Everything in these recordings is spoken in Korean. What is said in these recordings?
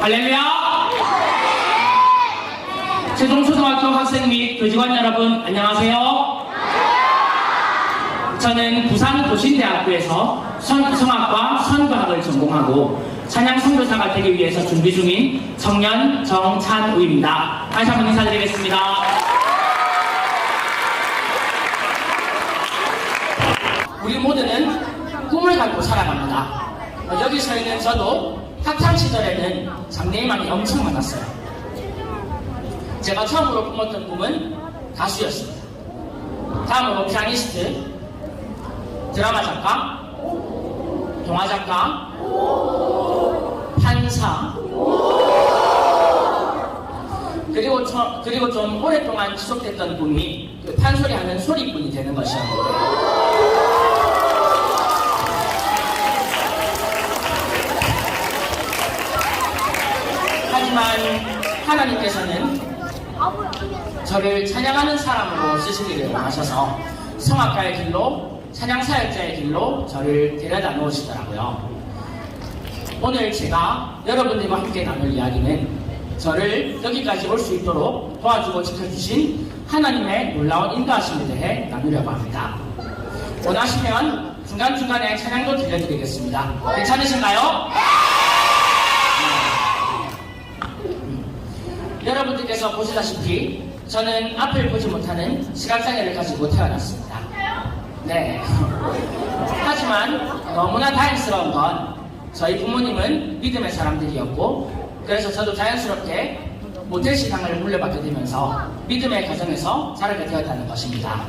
할렐루야! 세종초등학교 학생 및 교직원 여러분 안녕하세요. 저는 부산 도신대학교에서 성악과 선교학을 전공하고 찬양 선교사가 되기 위해서 준비 중인 청년 정찬우입니다. 다시 한번 인사드리겠습니다. 우리 모두는 꿈을 갖고 살아갑니다. 여기 서 있는 저도 학창시절에는 장래희망이 엄청 많았어요. 제가 처음으로 꿈었던 꿈은 가수였습니다. 다음으로 피아니스트, 드라마 작가, 동화 작가, 판사, 그리고 좀 오랫동안 지속됐던 꿈이 그 판소리하는 소리꾼이 되는 것이었는데, 하지만 하나님께서는 저를 찬양하는 사람으로 쓰시기를 원하셔서 성악가의 길로, 찬양사역자의 길로 저를 데려다 놓으시더라고요. 오늘 제가 여러분들과 함께 나눌 이야기는 저를 여기까지 올 수 있도록 도와주고 지켜주신 하나님의 놀라운 인도하심에 대해 나누려고 합니다. 원하시면 중간중간에 찬양도 들려드리겠습니다. 괜찮으신가요? 여러분들께서 보시다시피 저는 앞을 보지 못하는 시각장애를 가지고 태어났습니다. 네. 하지만 너무나 다행스러운 건 저희 부모님은 믿음의 사람들이었고, 그래서 저도 자연스럽게 모태신앙을 물려받게 되면서 믿음의 가정에서 자라게 되었다는 것입니다.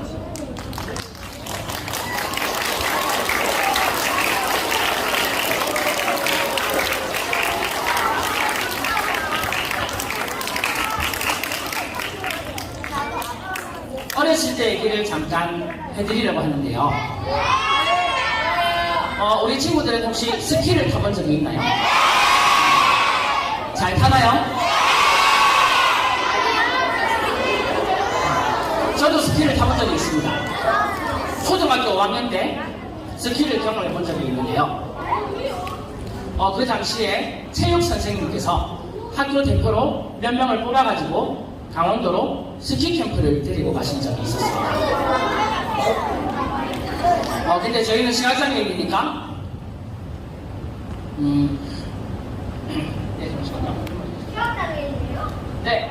어렸을 때 얘기를 잠깐 해드리려고 하는데요. 우리 친구들은 혹시 스키를 타본 적이 있나요? 잘 타나요? 저도 스키를 타본 적이 있습니다. 초등학교 5학년 때 스키를 경험해 본 적이 있는데요. 그 당시에 체육 선생님께서 학교 대표로 몇 명을 뽑아가지고 강원도로 스키 캠프를 데리고 가신 적이 있었어요. 근데 저희는 시각장애인이니까 네, 잠시만요. 시각장애인이요? 네.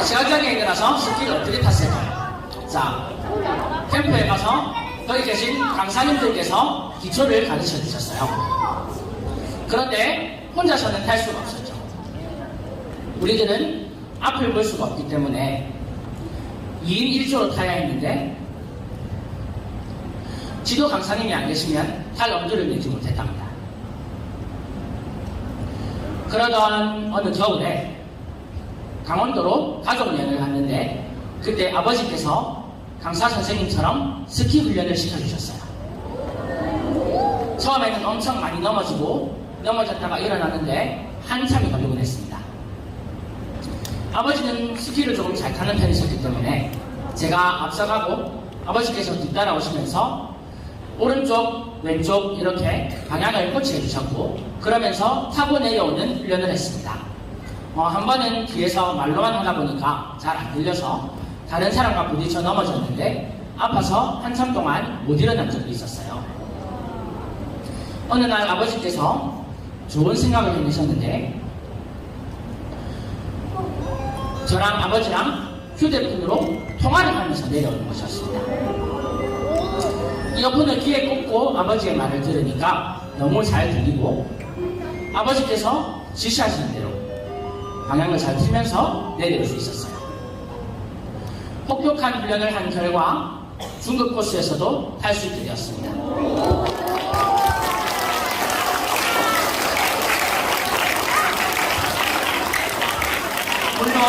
시각장애인이라서 스키를 어떻게 탔을까요? 자, 캠프에 가서 거기 계신 강사님들께서 기초를 가르쳐 주셨어요. 그런데 혼자서는 탈 수가 없었죠. 우리들은 앞을 볼 수가 없기 때문에 2인 1조로 타야 했는데, 지도 강사님이 안 계시면 탈 엄두를 내지 못했답니다. 그러던 어느 겨울에 강원도로 가족여행을 갔는데, 그때 아버지께서 강사 선생님처럼 스키 훈련을 시켜주셨어요. 처음에는 엄청 많이 넘어졌다가 일어났는데 한참이 걸리곤 했습니다. 아버지는 스키를 조금 잘 타는 편이셨기 때문에 제가 앞서가고 아버지께서 뒤따라오시면서 오른쪽, 왼쪽 이렇게 방향을 코치해 주셨고, 그러면서 타고 내려오는 훈련을 했습니다. 한 번은 뒤에서 말로만 하다 보니까 잘 안 들려서 다른 사람과 부딪혀 넘어졌는데 아파서 한참 동안 못 일어난 적이 있었어요. 어느 날 아버지께서 좋은 생각을 해내셨는데, 저랑 아버지랑 휴대폰으로 통화를 하면서 내려오는 것이었습니다. 이어폰을 귀에 꽂고 아버지의 말을 들으니까 너무 잘 들리고, 아버지께서 지시하시는 대로 방향을 잘 틀면서 내려올 수 있었어요. 혹독한 훈련을 한 결과 중급 코스에서도 탈 수 있게 되었습니다. 물론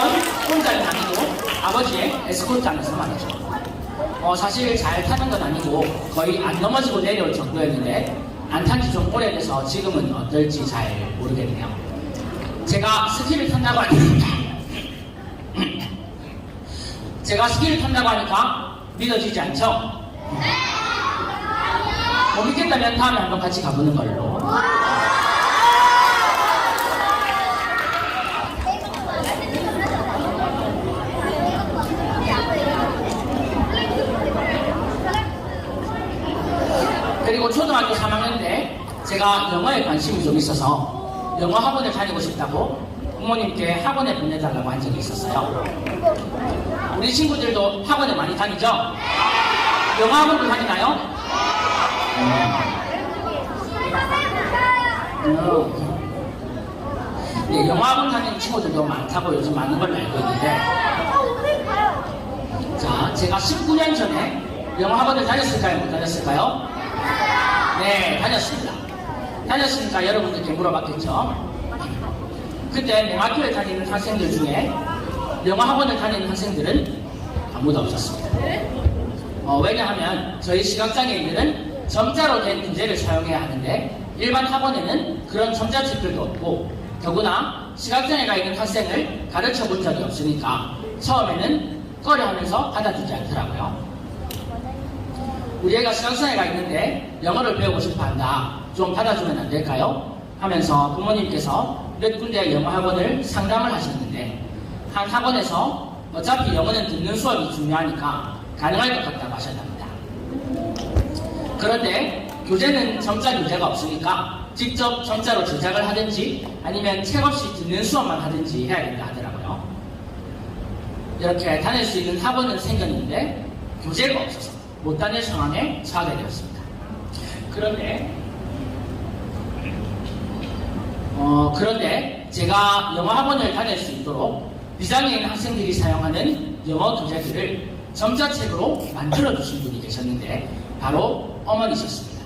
혼자는 아니고 아버지의 에스코트 안에서 말이죠. 사실 잘 타는 건 아니고 거의 안 넘어지고 내려올 정도였는데, 안 탄 지 좀 오래돼서 지금은 어떨지 잘 모르겠네요. 제가 스키를 탄다고 하니까 믿어지지 않죠? 못 믿겠다면 다음에 한번 같이 가보는 걸로. 그리고 초등학교 3학년 때 제가 영어에 관심이 좀 있어서 영어 학원을 다니고 싶다고 부모님께 학원에 보내달라고 한 적이 있었어요. 우리 친구들도 학원에 많이 다니죠? 영어 학원도 다니나요? 네, 영어 학원 다니는 친구들도 많다고 요즘 많은 걸 알고 있는데, 자, 제가 19년 전에 영어 학원을 다녔을까요? 못 다녔을까요? 네, 다녔습니다. 다녔으니까 여러분들께 물어봤겠죠? 그때 내 학교에 다니는 학생들 중에 영어 학원을 다니는 학생들은 아무도 없었습니다. 왜냐하면 저희 시각장애인들은 점자로 된 문제를 사용해야 하는데 일반 학원에는 그런 점자 책들도 없고 더구나 시각장애가 있는 학생을 가르쳐 본 적이 없으니까 처음에는 꺼려하면서 받아주지 않더라고요. 우리 애가 시각장애가 있는데 영어를 배우고 싶어 한다. 좀 받아주면 안 될까요? 하면서 부모님께서 몇 군데 영어 학원을 상담을 하셨는데 한 학원에서 어차피 영어는 듣는 수업이 중요하니까 가능할 것 같다고 하셨답니다. 그런데 교재는 점자 교재가 없으니까 직접 점자로 제작을 하든지 아니면 책 없이 듣는 수업만 하든지 해야 된다 하더라고요. 이렇게 다닐 수 있는 학원은 생겼는데 교재가 없어서 못 다닐 상황에 처하게 되었습니다. 그런데 제가 영어 학원을 다닐 수 있도록 비장애인 학생들이 사용하는 영어 교재들을 점자책으로 만들어주신 분이 계셨는데 바로 어머니셨습니다.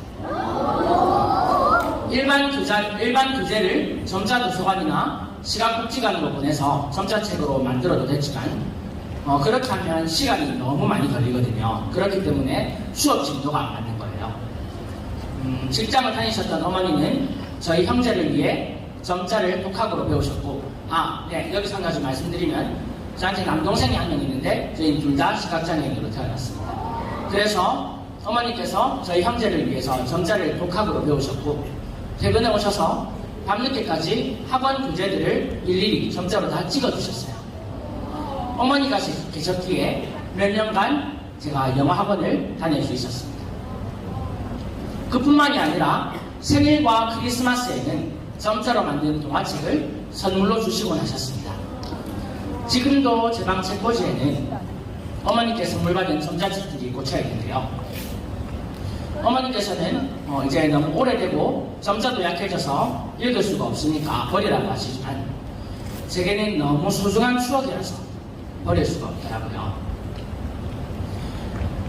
일반 교재를 점자도서관이나 시각복지관으로 보내서 점자책으로 만들어도 됐지만 그렇게 하면 시간이 너무 많이 걸리거든요. 그렇기 때문에 수업 진도가 안 맞는 거예요. 직장을 다니셨던 어머니는 저희 형제를 위해 점자를 독학으로 배우셨고 네, 여기서 한 가지 말씀드리면 저한테 남동생이 한 명 있는데 저희는 둘 다 시각장애인으로 태어났습니다. 그래서 어머니께서 저희 형제를 위해서 점자를 독학으로 배우셨고 퇴근에 오셔서 밤늦게까지 학원 교재들을 일일이 점자로 다 찍어주셨어요. 어머니가 계셨기에 몇 년간 제가 영어 학원을 다닐 수 있었습니다. 그뿐만이 아니라 생일과 크리스마스에는 점자로 만든 동화책을 선물로 주시곤 하셨습니다. 지금도 제 방 책꽂이에는 어머니께 선물 받은 점자책들이 꽂혀 있는데요. 어머니께서는 이제 너무 오래되고 점자도 약해져서 읽을 수가 없으니까 버리라고 하시지만 제게는 너무 소중한 추억이라서 버릴 수가 없더라고요.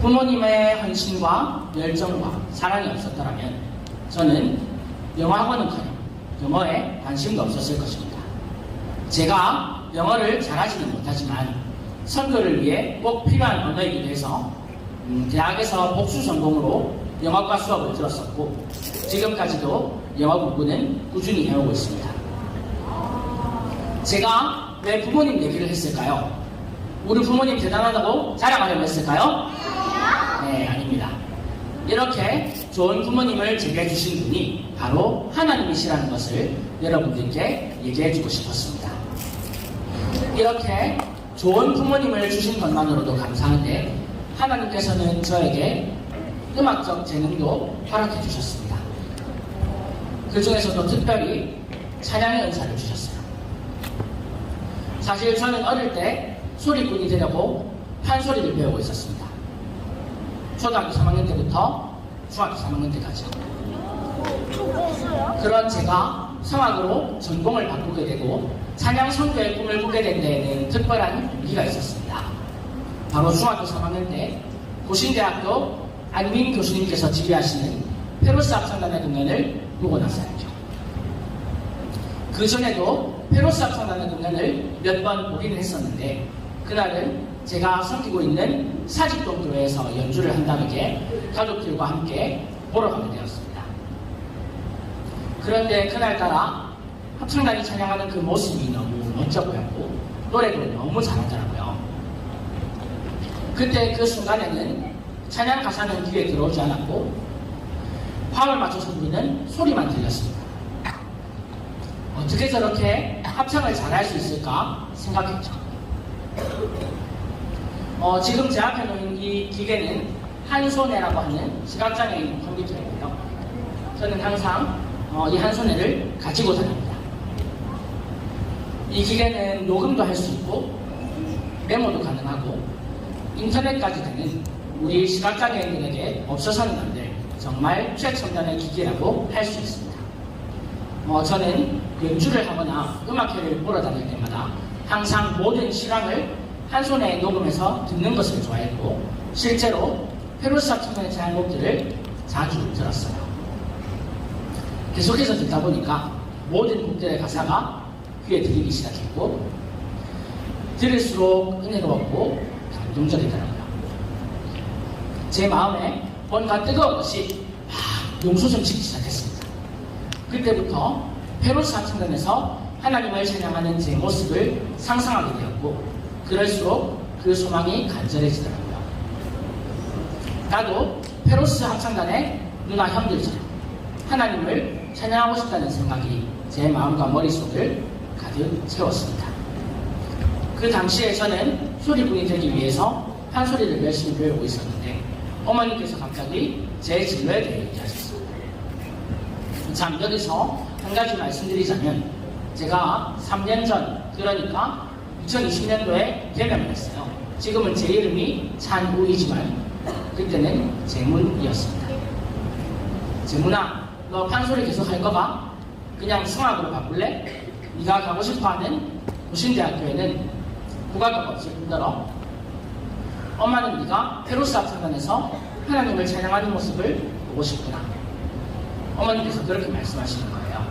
부모님의 헌신과 열정과 사랑이 없었더라면 저는 영어 학원은커녕 영어에 관심도 없었을 것입니다. 제가 영어를 잘하지는 못하지만 선거를 위해 꼭 필요한 언어이기도 해서 대학에서 복수 전공으로 영어과 수업을 들었었고 지금까지도 영어 공부는 꾸준히 해오고 있습니다. 제가 왜 부모님 얘기를 했을까요? 우리 부모님 대단하다고 자랑하려고 했을까요? 네, 아닙니다. 이렇게 좋은 부모님을 제게 주신 분이 바로 하나님이시라는 것을 여러분들께 얘기해주고 싶었습니다. 이렇게 좋은 부모님을 주신 것만으로도 감사한데 하나님께서는 저에게 음악적 재능도 허락해 주셨습니다. 그 중에서도 특별히 찬양의 은사를 주셨어요. 사실 저는 어릴 때 소리꾼이 되려고 판소리를 배우고 있었습니다. 초등학교 3학년 때부터 중학교 3학년 때까지. 그런 제가 성악으로 전공을 바꾸게 되고 찬양 선교의 꿈을 꾸게 된 데에는 특별한 동기가 있었습니다. 바로 중학교 3학년 때 고신대학교 안민 교수님께서 지휘하시는 페로스 합창단의 공연을 보고 나서였죠. 그 전에도 페로스 합창단의 공연을 몇 번 보기는 했었는데 그날은 제가 섬기고 있는 사직동 교회에서 연주를 한다는 게 가족들과 함께 보러 가게 되었습니다. 그런데 그날따라 합창단이 찬양하는 그 모습이 너무 멋져 보였고 노래도 너무 잘하더라고요. 그때 그 순간에는 찬양 가사는 귀에 들어오지 않았고 화음을 맞춰서 부르는 소리만 들렸습니다. 어떻게 저렇게 합창을 잘할 수 있을까 생각했죠. 지금 제 앞에 놓인 이 기계는 한손해라고 하는 시각장애인 컴퓨터이고요. 저는 항상 이 한손해를 가지고 다닙니다. 이 기계는 녹음도 할 수 있고 메모도 가능하고 인터넷까지 되는 우리 시각장애인들에게 없어서는 안 될 정말 최첨단의 기기라고 할 수 있습니다. 저는 연주를 하거나 음악회를 보러 다닐 때마다 항상 모든 실황을 한 손에 녹음해서 듣는 것을 좋아했고 실제로 페루스 합창단의 작곡들을 자주 들었어요. 계속해서 듣다 보니까 모든 곡들의 가사가 귀에 들리기 시작했고 들을수록 은혜로웠고 감동적이더라고요. 제 마음에 뭔가 뜨거운 것이 막 용솟음치기 시작했습니다. 그때부터 페루스 합창단에서 하나님을 찬양하는 제 모습을 상상하게 되었고 그럴수록 그 소망이 간절해지더라고요. 나도 페루스 합창단의 누나 형들처럼 하나님을 찬양하고 싶다는 생각이 제 마음과 머릿속을 가득 채웠습니다. 그 당시에 저는 소리분이 되기 위해서 판소리를 열심히 배우고 있었는데 어머니께서 갑자기 제 진로에 대해 얘기하셨습니다. 참 여기서 한 가지 말씀드리자면 제가 3년 전 그러니까 2020년도에 개명을 했어요. 지금은 제 이름이 찬우이지만 그때는 재문이었습니다. 재문아, 너 판소리 계속 할 거가? 그냥 성악으로 바꿀래? 네가 가고 싶어하는 고신대학교에는 국악과가 없을 뿐더러 엄마는 네가 페루스 합창단에서 하나님을 찬양하는 모습을 보고 싶구나. 어머니께서 그렇게 말씀하시는 거예요.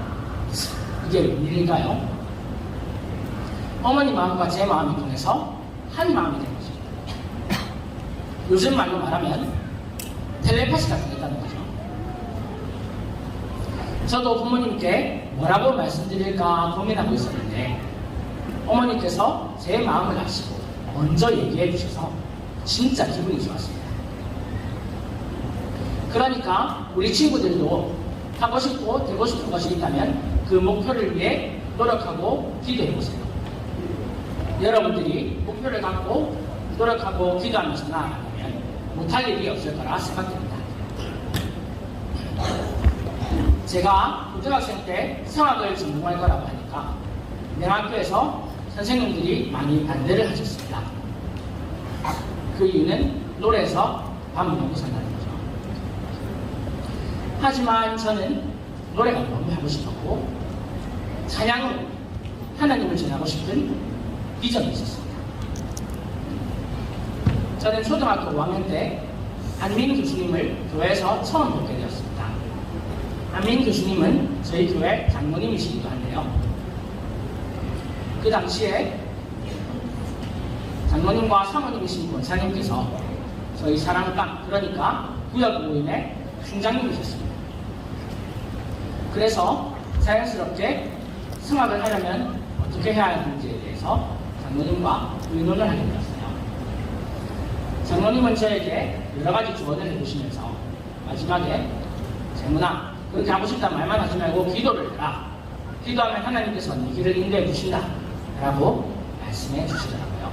이게 웬일일까요? 어머니 마음과 제 마음이 통해서 한 마음이 된 거죠. 요즘 말로 말하면 텔레파시가 되겠다는 거죠. 저도 부모님께 뭐라고 말씀드릴까 고민하고 있었는데 어머니께서 제 마음을 아시고 먼저 얘기해 주셔서 진짜 기분이 좋았습니다. 그러니까 우리 친구들도 하고 싶고 되고 싶은 것이 있다면 그 목표를 위해 노력하고 기도해 보세요. 여러분들이 목표를 갖고 노력하고 기도하면서 나아가면 못할 일이 없을 거라 생각됩니다. 제가 고등학생 때 성악을 전공할 거라고 하니까 명학교에서 선생님들이 많이 반대를 하셨습니다. 그 이유는 노래에서 밥 먹고 산다는 거죠. 하지만 저는 노래가 너무 하고 싶었고 찬양으로 하나님을 전하고 싶은 비전이 있었습니다. 저는 초등학교 5학년 때 안민 교수님을 교회에서 처음 뵙게 되었습니다. 안민 교수님은 저희 교회 장로님이시기도 한데요. 그 당시에 장로님과 사모님이신 권사님께서 저희 사랑방, 그러니까 구역 모임의 총장님이셨습니다. 그래서 자연스럽게 성악을 하려면 어떻게 해야 하는지에 대해서 장로님과 의논을 하게 되었어요. 장로님은 저에게 여러 가지 조언을 해주시면서 마지막에 재문아, 그렇게 하고 싶다는 말만 하지 말고 기도를 해라. 기도하면 하나님께서 네 길을 인도해 주신다 라고 말씀해 주시더라고요.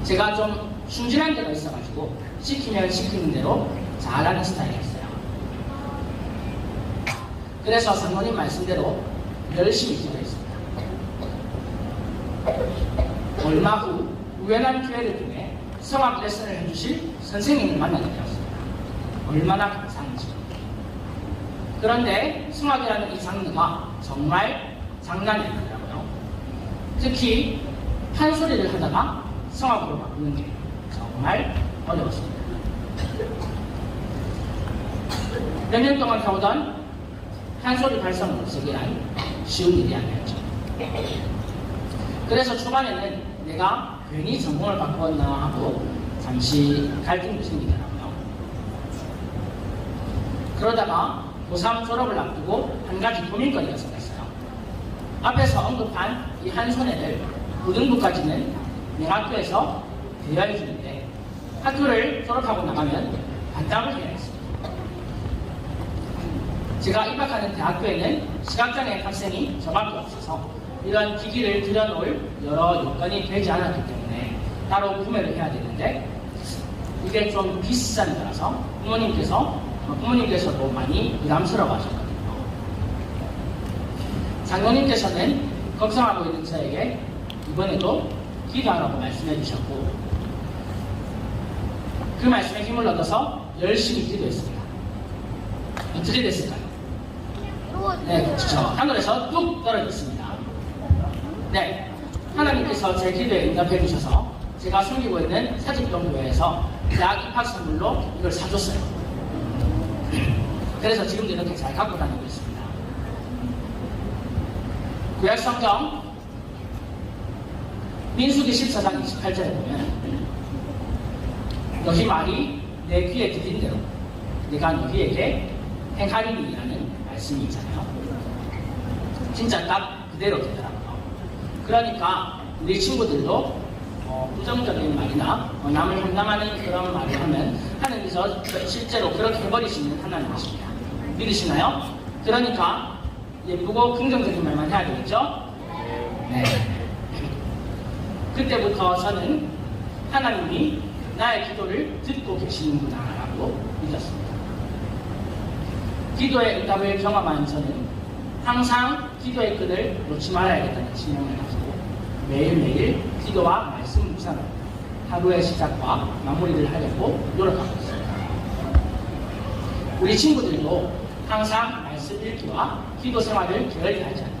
제가 좀 순진한 데가 있어가지고 시키면 시키는 대로 잘하는 스타일이었어요. 그래서 장로님 말씀대로 열심히 기도했습니다. 얼마 후 우연한 기회를 통해 성악 레슨을 해주실 선생님을 만나게 되었습니다. 얼마나 감사한지. 그런데 성악이라는 이 장르가 정말 장난이 아니더라고요. 특히 판소리를 하다가 성악으로 바꾸는 게 정말 어려웠습니다. 몇 년 동안 해오던 판소리 발성을 없애기란 쉬운 일이 아니었죠. 그래서 초반에는 내가 괜히 전공을 바꾸었나 하고 잠시 갈등도 생기더라고요. 그러다가 고3 졸업을 앞두고 한 가지 고민거리가 생겼어요. 앞에서 언급한 이 한 손해를 고등부까지는 명학교에서 대여해 주는데 학교를 졸업하고 나가면 반납을 해야 했습니다. 제가 입학하는 대학교에는 시각장애 학생이 저밖에 없어서 이런 기기를 들여놓을 여러 요건이 되지 않았기 때문에 따로 구매를 해야 되는데 이게 좀 비싼 거라서 부모님께서도 많이 부담스러워 하셨거든요. 장로님께서는 걱정하고 있는 저에게 이번에도 기도하라고 말씀해 주셨고 그 말씀에 힘을 얻어서 열심히 기도했습니다. 어떻게 됐을까요? 네, 그렇죠. 하늘에서 뚝 떨어졌습니다. 네, 하나님께서 제 기도에 응답해 주셔서 제가 숨기고 있는 사직동교회에서 대학 입학 선물로 이걸 사줬어요. 그래서 지금도 이렇게 잘 갖고 다니고 있습니다. 구약 성경 민수기 14장 28절에 보면 너희 말이 내 귀에 들린 대로 내가 너희에게 행하리니라는 말씀이 있잖아요. 진짜 딱 그대로 되더라고요. 그러니까 우리 친구들도 부정적인 말이나 남을 혼담하는 그런 말을 하면 하나님께서 실제로 그렇게 해버리시는 하나님이십니다. 믿으시나요? 그러니까 예쁘고 긍정적인 말만 해야 되겠죠? 네. 그때부터 저는 하나님이 나의 기도를 듣고 계시는구나 라고 믿었습니다. 기도의 응답을 경험한 저는 항상 기도의 끈을 놓지 말아야겠다는 신념을 가지고 매일매일 기도와 말씀 묵상을 하루의 시작과 마무리를 하려고 노력하고 있습니다. 우리 친구들도 항상 말씀 읽기와 기도 생활을 게을리 하지 않고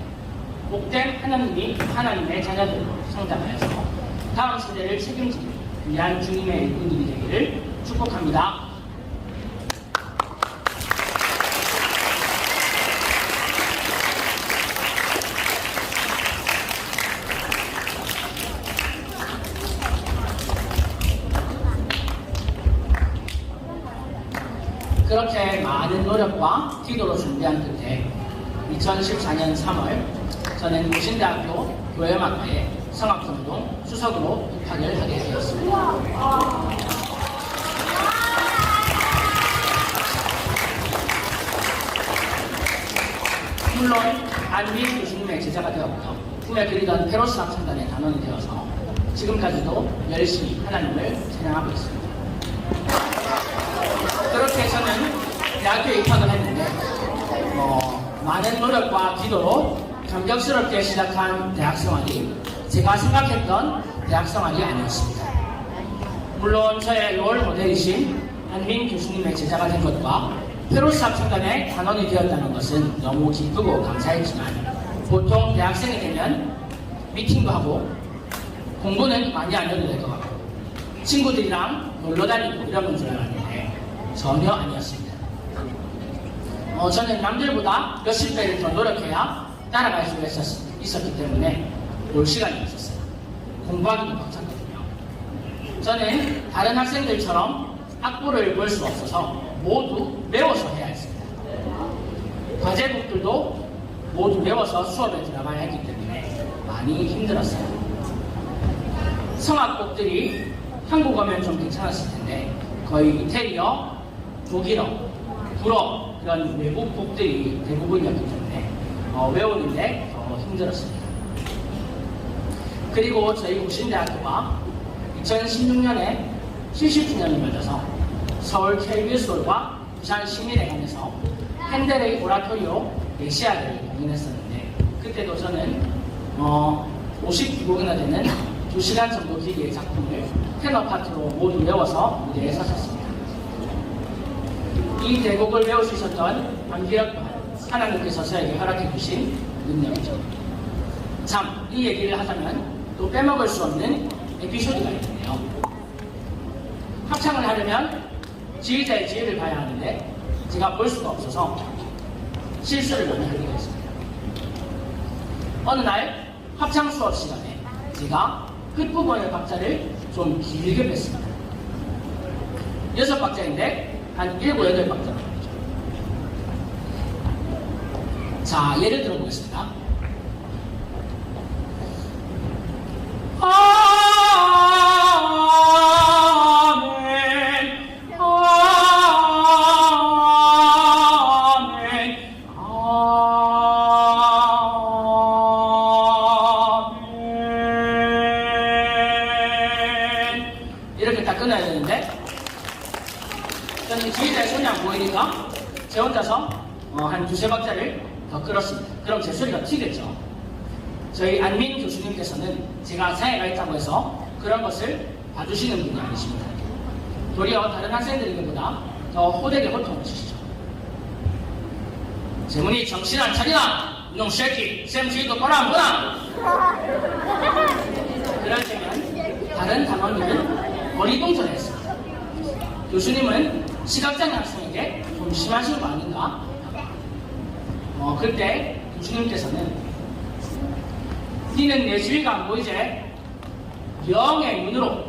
복된 하나님이 하나님의 자녀들로 성장하여서 다음 세대를 책임지는 위한 주님의 일꾼들이 되기를 축복합니다. 그렇게 많은 노력과 기도로 준비한 끝에 2014년 3월 저는 고신대학교 교회음악과에 성악전공 수석으로 입학을 하게 되었습니다. 물론 안민 교수님의 제자가 되었고요. 꿈에 그리던 페로스 합창단의 단원이 되어서 지금까지도 열심히 하나님을 찬양하고 있습니다. 그렇게 저는 대학교에 입학을 했는데 많은 노력과 기도로 감격스럽게 시작한 대학생활이 제가 생각했던 대학생활이 아니었습니다. 물론 저의 롤 모델이신 안민 교수님의 제자가 된 것과 페로스 합창단의 단원이 되었다는 것은 너무 기쁘고 감사했지만 보통 대학생이 되면 미팅도 하고 공부는 많이 안 해도 될 것 같고 친구들이랑 놀러 다니고 이런 줄 알았는데 전혀 아니었습니다. 저는 남들보다 몇십 배를 더 노력해야 따라갈 수 있었기 때문에 놀 시간이 없었어요. 공부하기도 벅찼거든요. 저는 다른 학생들처럼 학부를 볼 수 없어서 모두 외워서 해야 했습니다. 과제북들도 모두 외워서 수업에 들어가야 했기 때문에 많이 힘들었어요. 성악곡들이 한국어면 좀 괜찮았을 텐데 거의 이태리어, 독일어, 불어 이런 외국 곡들이 대부분이었기 때문에 외우는데 더 힘들었습니다. 그리고 저희 고신대학교가 2016년에 70주년을 맞아서 서울 KBS홀과 부산 시민회관에서 핸델의 오라토리오 메시아를 공연했었는데 그때도 저는 52곡이나 되는 2시간 정도 길이의 작품을 테너 파트로 모두 외워서 무대에 섰었습니다. 이 대곡을 외울 수 있었던 암기력 또한 하나님께서 저에게 허락해 주신 능력이죠. 참, 이 얘기를 하자면 또 빼먹을 수 없는 에피소드가 있는데요. 합창을 하려면 지휘자의 지휘를 봐야 하는데 제가 볼 수가 없어서 실수를 많이 하게 됐습니다. 어느 날 합창 수업 시간에 제가 끝부분의 박자를 좀 길게 뺐습니다. 6박자인데 한 7, 8박자로 나오죠. 자, 예를 들어보겠습니다. 아 이렇게 딱 끊어야 되는데 저는 지휘자의 손이 안 보이니까 제 혼자서 한 두세 박자를 더 끌었습니다. 그럼 제 소리가 튀겠죠. 저희 안민 교수님께서는 제가 장애가 있다고 해서 그런 것을 봐주시는 분이 아니십니다. 도리어 다른 학생들에게보다 더 호되게 고통을 주시죠. 재문이 정신 안 차리나? 이놈 새끼, 쌤 주위도 보라 안 보나? 그럴 때면 다른 단원들은 어리둥절했습니다. 교수님은 시각장애 학생에게 좀 심하신 거 아닌가? 그때 교수님께서는 니는 내 주위가 안 보이지? 영의 눈으로.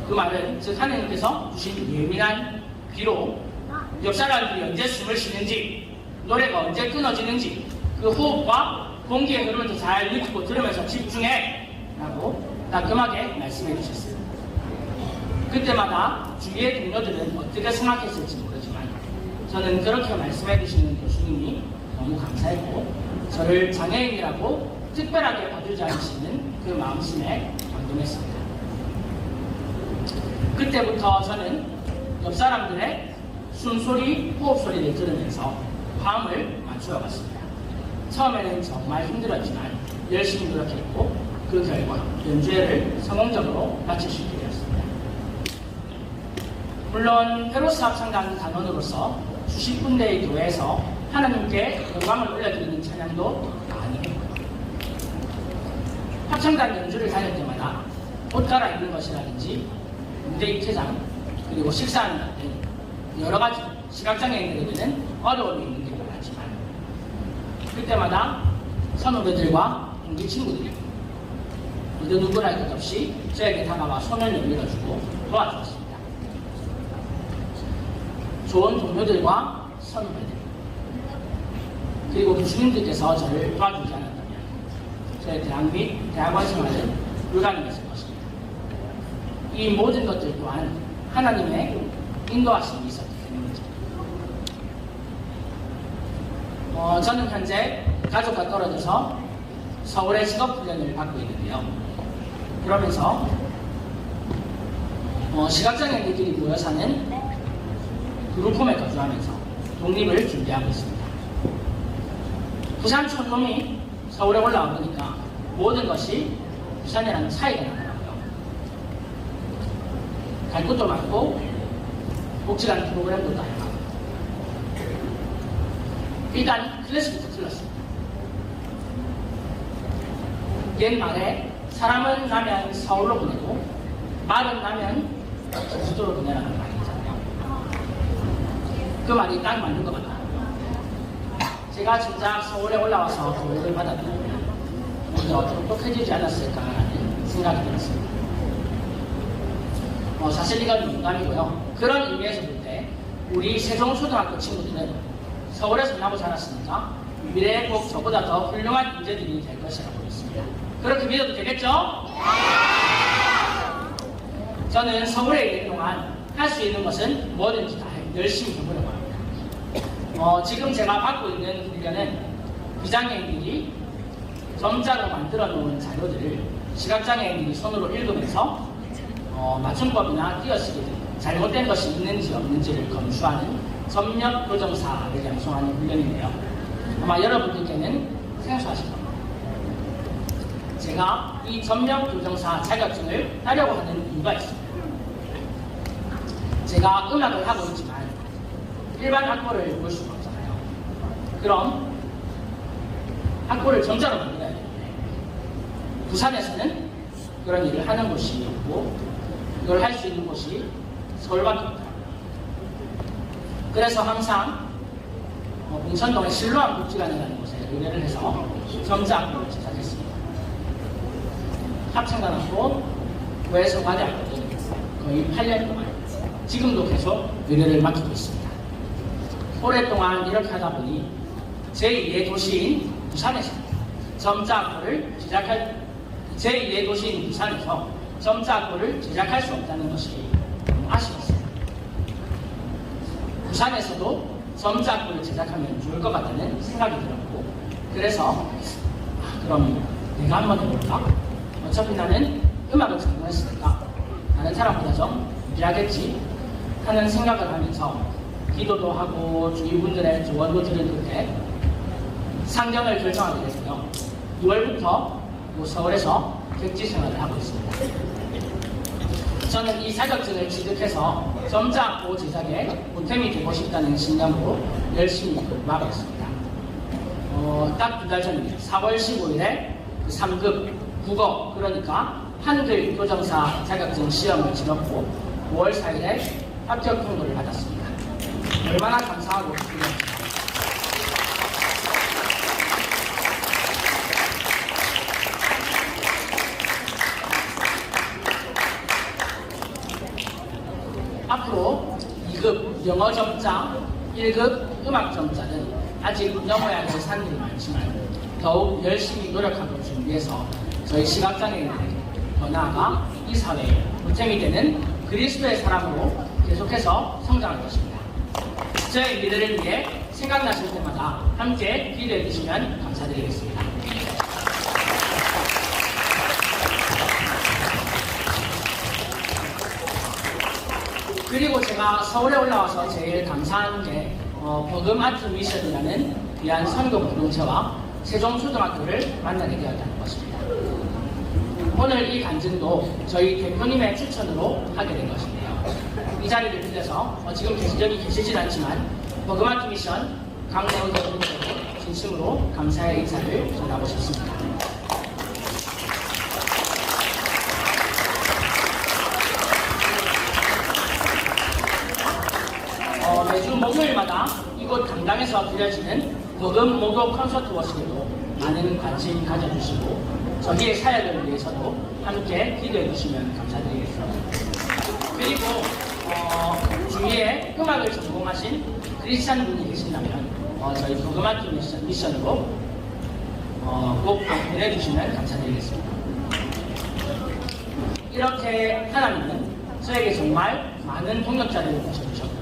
그 말은 즉 하느님께서 주신 예민한 귀로 옆 사람들이 언제 숨을 쉬는지, 노래가 언제 끊어지는지 그 호흡과 공기의 흐름을 잘 느끼고 들으면서 집중해 라고 따끔하게 말씀해 주셨어요. 그때마다 주위의 동료들은 어떻게 생각했을지 모르지만 저는 그렇게 말씀해 주시는 교수님이 너무 감사했고 저를 장애인이라고 특별하게 봐주지 않으시는 그 마음심에 감동했습니다. 그때부터 저는 옆 사람들의 숨소리, 호흡소리를 들으면서 화음을 맞추어갔습니다. 처음에는 정말 힘들었지만 열심히 노력했고 그 결과 연주회를 성공적으로 마칠 수 있게 되었습니다. 물론 페로스 합창단 단원으로서 수십 군데의 교회에서 하나님께 영광을 올려드리는 찬양도 많이 했고요. 합창단 연주를 다닐 때마다 옷 갈아입는 것이라든지 무대 입퇴장 그리고 식사하는 등 여러 가지 시각장애인들에게는 어려움이 있는 게 많았지만 그때마다 선후배들과 동기 친구들이 어느 누구나 할 것 없이 저에게 다가와 손을 내밀어주고 도와주었습니다. 좋은 동료들과 선후배들 그리고 교수님들께서 저를 도와주지 않았다면 저의 대학 및 대학원 생활은 불가능했을 것입니다. 이 모든 것들 또한 하나님의 인도하심이 있었기 때문이죠. 저는 현재 가족과 떨어져서 서울의 직업훈련을 받고 있는데요. 그러면서 시각장애인들이 모여 사는 그룹홈에 거주하면서 독립을 준비하고 있습니다. 부산 촌놈이 서울에 올라와 보니까 모든 것이 부산이라는 차이가 나더라고요. 갈 곳도 많고 복지관 프로그램도 다양하고 일단 클래스부터 틀렸습니다. 옛말에 사람은 나면 서울로 보내고 말은 나면 제주도로 보내라는 말이 있잖아요. 그 말이 딱 맞는 것 같아요. 제가 진짜 서울에 올라와서 교육을 받았다면 먼저 똑똑해지지 않았을까라는 생각이 들었습니다. 사실 이건 농담이고요. 그런 의미에서 볼 때 우리 세종초등학교 친구들은 서울에서 나고 자랐으니까 미래에 꼭 저보다 더 훌륭한 인재들이 될 것이라고 믿습니다. 그렇게 믿어도 되겠죠? 저는 서울에 있는 동안 할 수 있는 것은 뭐든지 다 열심히 해보려고 합니다. 지금 제가 받고 있는 훈련은 비장애인들이 점자로 만들어 놓은 자료들을 시각장애인들이 손으로 읽으면서 맞춤법이나 띄어쓰기 등 잘못된 것이 있는지 없는지를 검수하는 점력 교정사를 양성하는 훈련인데요. 아마 여러분들께는 생소하실 겁니다. 제가 이 점력 교정사 자격증을 따려고 하는 이유가 있습니다. 제가 음악을 하고 있지만 일반 악보를 볼 수가 없잖아요. 그럼 악보를 점자로 만들어야 되는데 부산에서는 그런 일을 하는 곳이 없고 이걸 할 수 있는 곳이 서울밖에 없더라고요. 그래서 항상 봉천동의 실로암 복지관이라는 곳에 의뢰를 해서 점자 악보를 제작했습니다. 합창단 악보, 교회에서 과대 악보도 거의 8년 동안 지금도 계속 의뢰를 맡기고 있습니다. 오랫동안 이렇게 하다 보니 제2의 도시인 부산에서 점자 악보를 제작할 제2의 도시인 부산에서 점자 악보를 제작할 수 없다는 것이 너무 아쉬웠어요. 부산에서도 점자 악보를 제작하면 좋을 것 같다는 생각이 들었고 그래서 그럼 내가 한번 해볼까? 어차피 나는 음악을 전공했으니까 사람보다 좀 유리하겠지 하는 생각을 하면서 기도도 하고 주위 분들의 조언도 들은 끝에 상경을 결정하게 됐고요. 6월부터 서울에서 객지 생활을 하고 있습니다. 저는 이 자격증을 취득해서 점자학고 제작에 보탬이 되고 싶다는 신념으로 열심히 공부하고 있습니다. 딱 2달 전입니다. 4월 15일에 3급 국어, 그러니까 한글 교정사 자격증 시험을 치렀고 5월 4일에 합격 통보를 받았습니다. 얼마나 감사하고 기쁘겠습니까? 앞으로 2급 영어 점자, 1급 음악 점자는 아직 넘어야 할 산들이 많지만 더욱 열심히 노력하고 준비해서 저희 시각장애인들에게 더 나아가 이 사회에 보탬이 되는 그리스도의 사람으로 계속해서 성장할 것입니다. 저의 미래를 위해 생각나실 때마다 함께 기도해 주시면 감사드리겠습니다. 그리고 제가 서울에 올라와서 제일 감사한 게 버금 아트 미션이라는 귀한 선교 공동체와 세종초등학교를 만나게 되었다는 것입니다. 오늘 이 간증도 저희 대표님의 추천으로 하게 된 것인데요. 이 자리를 빌려서 지금 여기 계시진 않지만 버금 아트 미션 강내원 대표님께로 진심으로 감사의 인사를 전하고 싶습니다. 매주 목요일마다 이곳 강당에서 드려지는 버금 목요 콘서트 워십에도 많은 관심 가져주시고 저희의 사역을 위해서도 함께 기도해 주시면 감사드리겠습니다. 그리고 주위에 음악을 전공하신 크리스찬 분이 계신다면 저희 버금 아트 미션으로 꼭 보내주시면 감사드리겠습니다. 이렇게 하나님은 저에게 정말 많은 동역자들을 보셔주셨고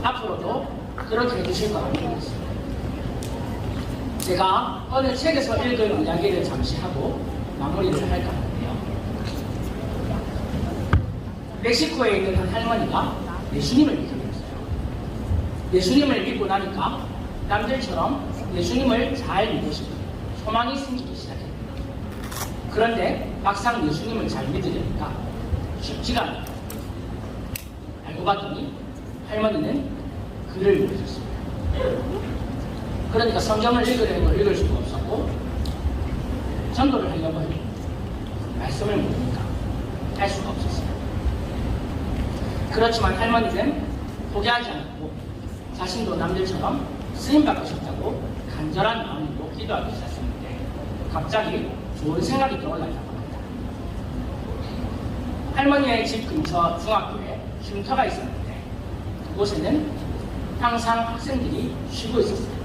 앞으로도 그렇게 해주실 거라고 믿습니다. 제가 어느 책에서 읽은 이야기를 잠시 하고 마무리를 할까 하는데요. 멕시코에 있는 한 할머니가 예수님을 믿게 되었어요. 예수님을 믿고 나니까 남들처럼 예수님을 잘 믿고 싶은 소망이 생기기 시작했습니다. 그런데 막상 예수님을 잘 믿으려니까 쉽지가 않아요. 알고 봤더니 할머니는 글을 읽으셨습니다. 그러니까 성경을 읽을 수가 없었고 전도를 하려고 해도 말씀을 모르니까 할 수가 없었어요. 그렇지만 할머니는 포기하지 않고 자신도 남들처럼 쓰임받고 싶다고 간절한 마음으로 기도하기 시작했는데 갑자기 좋은 생각이 떠올랐다고 합니다. 할머니의 집 근처 중학교에 쉼터가 있었는데 그곳에는 항상 학생들이 쉬고 있었어요.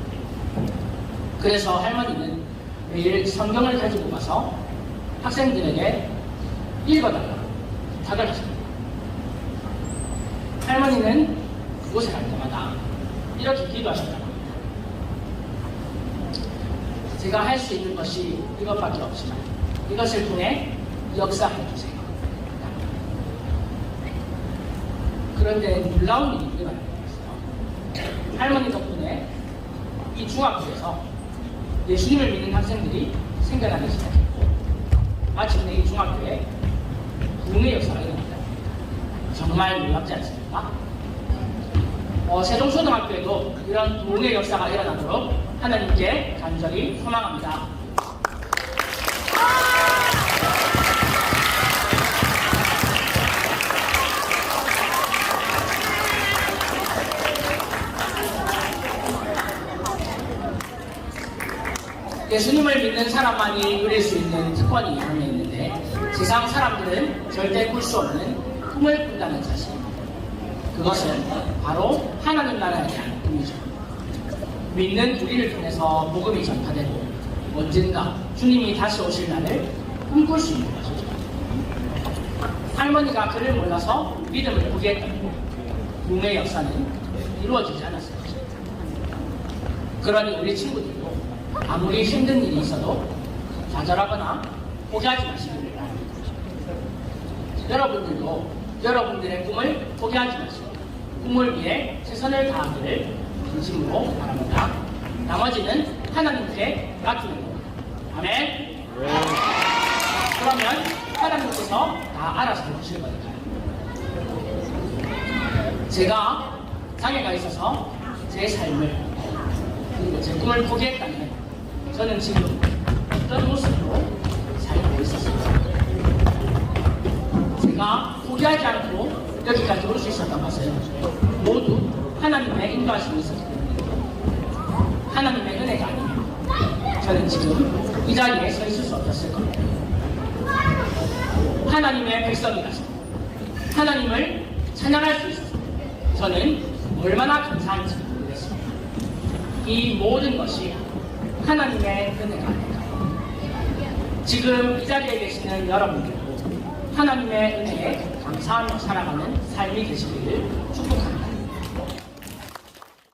그래서 할머니는 매일 성경을 가지고 가서 학생들에게 읽어달라고 부탁을 하십니다. 할머니는 그곳에 갈 때마다 이렇게 기도하셨다고 합니다. 제가 할 수 있는 것이 이것밖에 없지만 이것을 통해 역사해 주세요. 그런데 놀라운 일이 일어나게 됐어요. 할머니 덕분에 이 중학교에서 예수님을 믿는 학생들이 생겨나기 시작했고 마침내 이 중학교에 부흥의 역사가 일어났다. 정말 놀랍지 않습니까? 세종초등학교에도 이런 부흥의 역사가 일어나도록 하나님께 간절히 소망합니다. 예수님을 믿는 사람만이 누릴 수 있는 특권이 하나 있는데 세상 사람들은 절대 꿀 수 없는 꿈을 꾼다는 사실. 그것은 바로 하나님 나라에 대한 꿈이죠. 믿는 우리를 통해서 복음이 전파되고 언젠가 주님이 다시 오실 날을 꿈꿀 수 있는 것이죠. 할머니가 그를 몰라서 믿음을 포기했다고 부흥의 역사는 이루어지지 않았을 것입니다. 그러니 우리 친구들도 아무리 힘든 일이 있어도 좌절하거나 포기하지 마시기를 바랍니다. 여러분들도 여러분들의 꿈을 포기하지 마시고 꿈을 위해 최선을 다하기를 진심으로 바랍니다. 나머지는 하나님께 맡기는 겁니다. 아멘. 그러면 하나님께서 다 알아서 해주실 거니까요. 제가 장애가 있어서 제 삶을 그리고 제 꿈을 포기했다면 저는 지금 어떤 모습으로 살고 있었습니다. 제가 포기하지 않고 여기까지 올 수 있었던 것은 모두 하나님의 인도하심이 있었기 때문에 하나님의 은혜가 아니면 저는 지금 이 자리에 서 있을 수 없었을 겁니다. 하나님의 백성이라서 하나님을 찬양할 수 있어서 저는 얼마나 감사한지 모르겠습니다. 이 모든 것이 하나님의 은혜가 아닐까요? 지금 이 자리에 계시는 여러분들도 하나님의 은혜에 감사하며 살아가는 삶이 되시기를 축복합니다.